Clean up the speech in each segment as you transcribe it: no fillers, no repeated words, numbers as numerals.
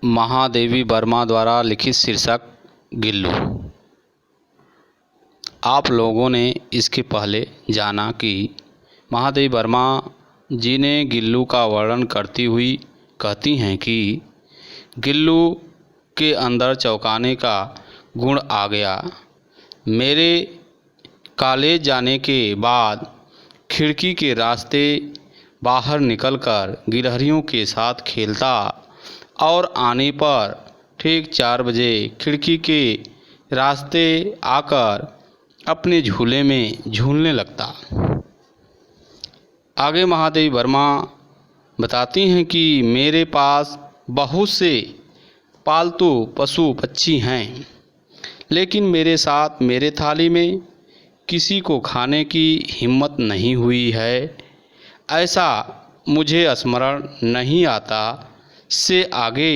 महादेवी वर्मा द्वारा लिखित शीर्षक गिल्लू। आप लोगों ने इसके पहले जाना कि महादेवी वर्मा जी ने गिल्लू का वर्णन करती हुई कहती हैं कि गिल्लू के अंदर चौंकाने का गुण आ गया। मेरे कॉलेज जाने के बाद खिड़की के रास्ते बाहर निकलकर गिलहरियों के साथ खेलता और आने पर ठीक 4 बजे खिड़की के रास्ते आकर अपने झूले में झूलने लगता। आगे महादेवी वर्मा बताती हैं कि मेरे पास बहुत से पालतू पशु पक्षी हैं, लेकिन मेरे साथ मेरे थाली में किसी को खाने की हिम्मत नहीं हुई है। ऐसा मुझे स्मरण नहीं आता से आगे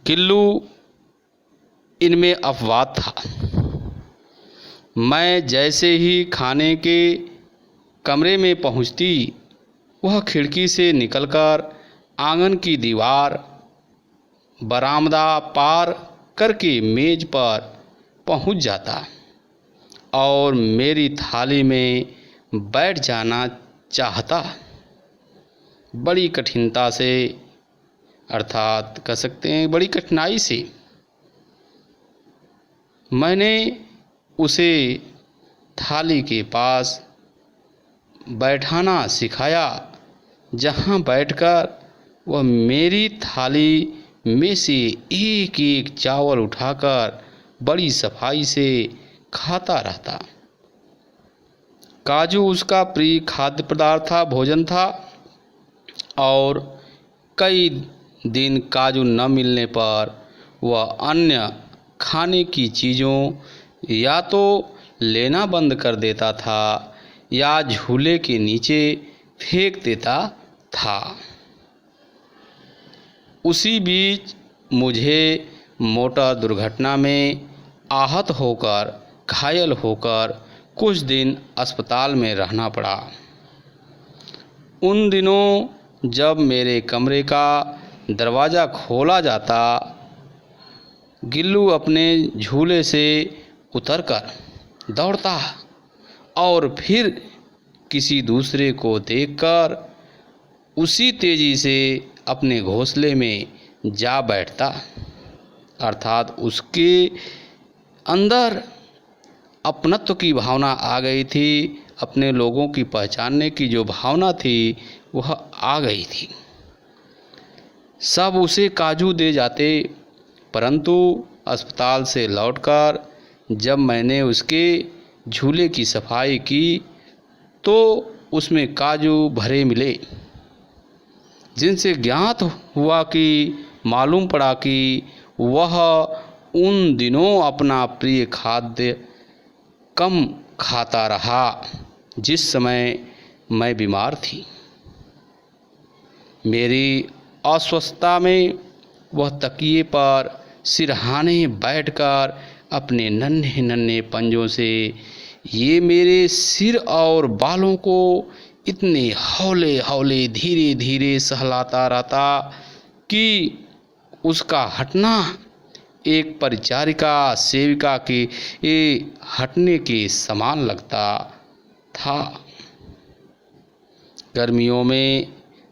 गिल्लू इनमें अपवाद था। मैं जैसे ही खाने के कमरे में पहुंचती, वह खिड़की से निकलकर आंगन की दीवार, बरामदा पार करके मेज पर पहुंच जाता और मेरी थाली में बैठ जाना चाहता। बड़ी कठिनता से, अर्थात कह सकते हैं बड़ी कठिनाई से, मैंने उसे थाली के पास बैठाना सिखाया, जहां बैठकर वह मेरी थाली में से एक एक चावल उठाकर बड़ी सफाई से खाता रहता। काजू उसका प्रिय खाद्य पदार्थ था, भोजन था, और कई दिन काजू न मिलने पर वह अन्य खाने की चीज़ों या तो लेना बंद कर देता था या झूले के नीचे फेंक देता था। उसी बीच मुझे मोटर दुर्घटना में आहत होकर, घायल होकर कुछ दिन अस्पताल में रहना पड़ा। उन दिनों जब मेरे कमरे का दरवाज़ा खोला जाता, गिल्लू अपने झूले से उतरकर दौड़ता और फिर किसी दूसरे को देखकर उसी तेज़ी से अपने घोंसले में जा बैठता। अर्थात उसके अंदर अपनत्व की भावना आ गई थी, अपने लोगों की पहचानने की जो भावना थी वह आ गई थी। सब उसे काजू दे जाते, परंतु अस्पताल से लौटकर जब मैंने उसके झूले की सफाई की तो उसमें काजू भरे मिले, जिनसे ज्ञात हुआ कि मालूम पड़ा कि वह उन दिनों अपना प्रिय खाद्य कम खाता रहा जिस समय मैं बीमार थी। मेरी अस्वस्थता में वह तकिए पर सिरहाने बैठकर अपने नन्हे नन्हे पंजों से ये मेरे सिर और बालों को इतने हौले हौले धीरे धीरे सहलाता रहता कि उसका हटना एक परिचारिका सेविका के हटने के समान लगता था। गर्मियों में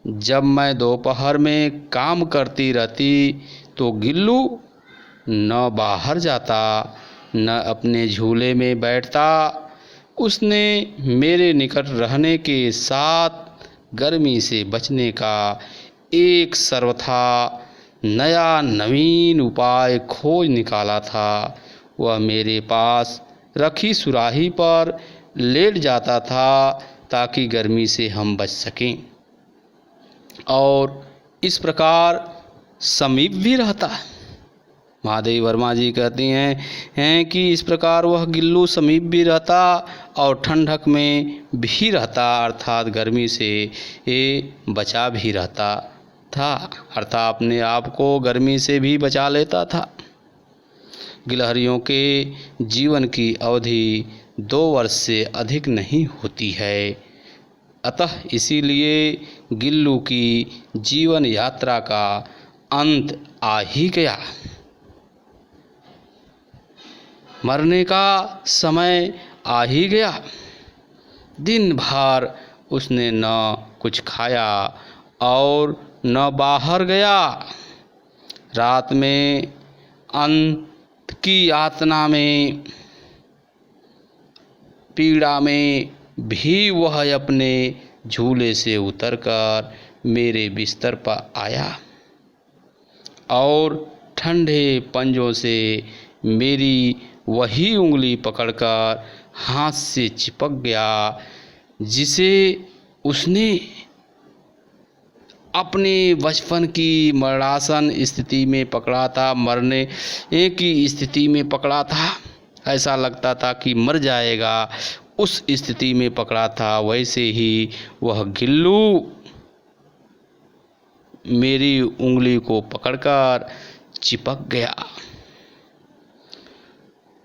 जब मैं दोपहर में काम करती रहती तो गिल्लू न बाहर जाता न अपने झूले में बैठता। उसने मेरे निकट रहने के साथ गर्मी से बचने का एक सर्वथा नया नवीन उपाय खोज निकाला था। वह मेरे पास रखी सुराही पर लेट जाता था ताकि गर्मी से हम बच सकें, और इस प्रकार समीप भी रहता। महादेवी वर्मा जी कहती हैं कि इस प्रकार वह गिल्लू समीप भी रहता और ठंडक में भी रहता, अर्थात गर्मी से बचा भी रहता था, अर्थात अपने आप को गर्मी से भी बचा लेता था। गिलहरियों के जीवन की अवधि 2 वर्ष से अधिक नहीं होती है, अतः इसीलिए गिल्लू की जीवन यात्रा का अंत आ ही गया। मरने का समय आ ही गया। दिन भर उसने न कुछ खाया और न बाहर गया। रात में अंत की यातना में, पीड़ा में भी वह अपने झूले से उतरकर मेरे बिस्तर पर आया और ठंडे पंजों से मेरी वही उंगली पकड़कर हाथ से चिपक गया जिसे उसने अपने बचपन की मरणासन स्थिति में पकड़ा था, मरने की स्थिति में पकड़ा था। ऐसा लगता था कि मर जाएगा, उस स्थिति में पकड़ा था। वैसे ही वह गिल्लू मेरी उंगली को पकड़कर चिपक गया।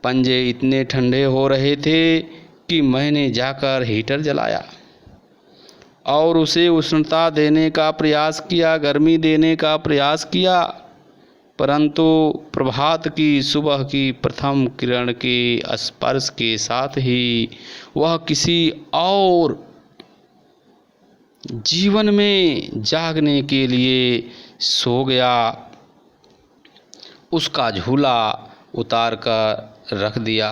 पंजे इतने ठंडे हो रहे थे कि मैंने जाकर हीटर जलाया और उसे उष्णता देने का प्रयास किया, गर्मी देने का प्रयास किया, परंतु प्रभात की सुबह की प्रथम किरण के स्पर्श के साथ ही वह किसी और जीवन में जागने के लिए सो गया। उसका झूला उतार कर रख दिया,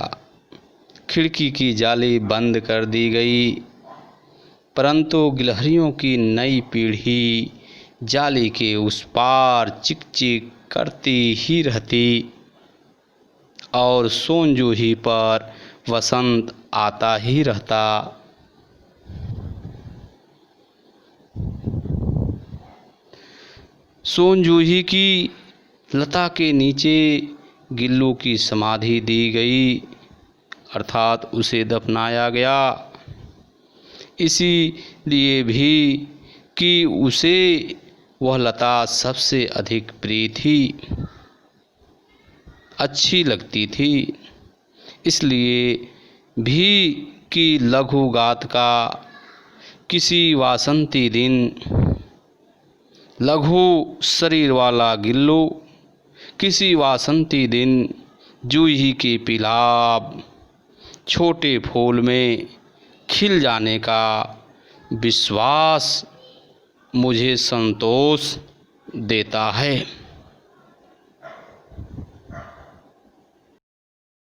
खिड़की की जाली बंद कर दी गई, परंतु गिलहरियों की नई पीढ़ी जाली के उस पार चिक चिक करती ही रहती और सोनजूही पर वसंत आता ही रहता। सोनजूही की लता के नीचे गिल्लू की समाधि दी गई, अर्थात उसे दफनाया गया, इसीलिए भी कि उसे वह लता सबसे अधिक प्रिय थी, अच्छी लगती थी। इसलिए भी कि लघु गात का किसी वासंती दिन लघु शरीर वाला गिल्लू किसी वासंती दिन जूही के पिलाब छोटे फूल में खिल जाने का विश्वास मुझे संतोष देता है।